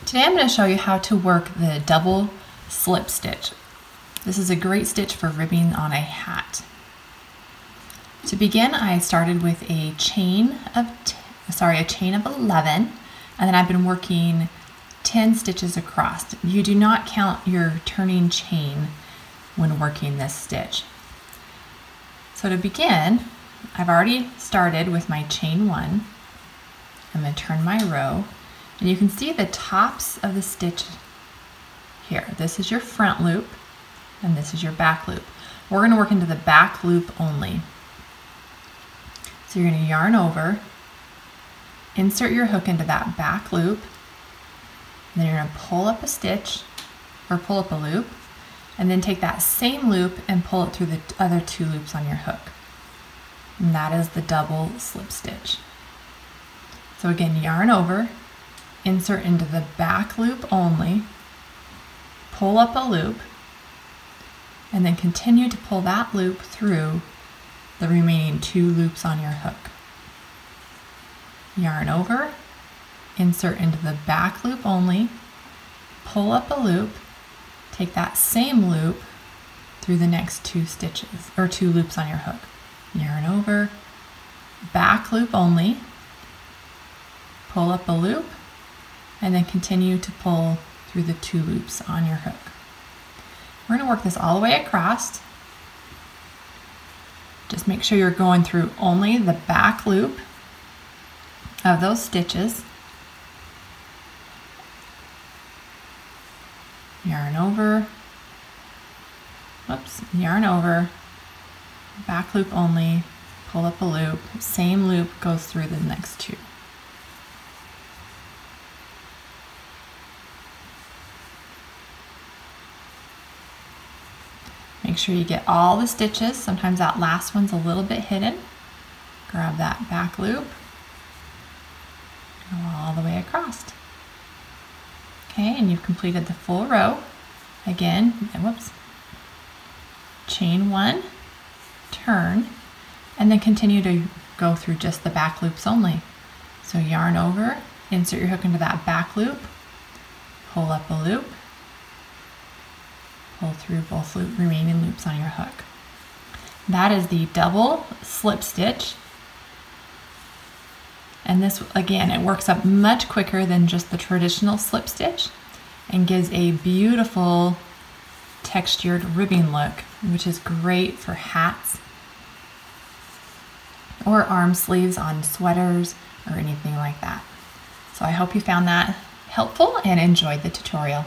Today I'm going to show you how to work the double slip stitch. This is a great stitch for ribbing on a hat. To begin, I started with a chain of 11, and then I've been working 10 stitches across. You do not count your turning chain when working this stitch. So to begin, I've already started with my chain 1. I'm going to turn my row, and you can see the tops of the stitch here. This is your front loop, and this is your back loop. We're going to work into the back loop only. So you're going to yarn over, insert your hook into that back loop, and then you're going to pull up a stitch, or pull up a loop, and then take that same loop and pull it through the other 2 loops on your hook. And that is the double slip stitch. So again, yarn over, insert into the back loop only, pull up a loop, and then continue to pull that loop through the remaining 2 loops on your hook. Yarn over, insert into the back loop only, pull up a loop, take that same loop through the next 2 stitches, or 2 loops on your hook. Yarn over, back loop only, pull up a loop, and then continue to pull through the 2 loops on your hook. We're going to work this all the way across. Just make sure you're going through only the back loop of those stitches. Yarn over, whoops, yarn over, back loop only, pull up a loop, same loop goes through the next 2. Make sure you get all the stitches. Sometimes that last one's a little bit hidden. Grab that back loop, go all the way across. Okay, and you've completed the full row. Again, whoops, chain 1, turn, and then continue to go through just the back loops only. So yarn over, insert your hook into that back loop, pull up a loop, pull through both remaining loops on your hook. That is the double slip stitch. And this, again, it works up much quicker than just the traditional slip stitch and gives a beautiful textured ribbing look, which is great for hats or arm sleeves on sweaters or anything like that. So I hope you found that helpful and enjoyed the tutorial.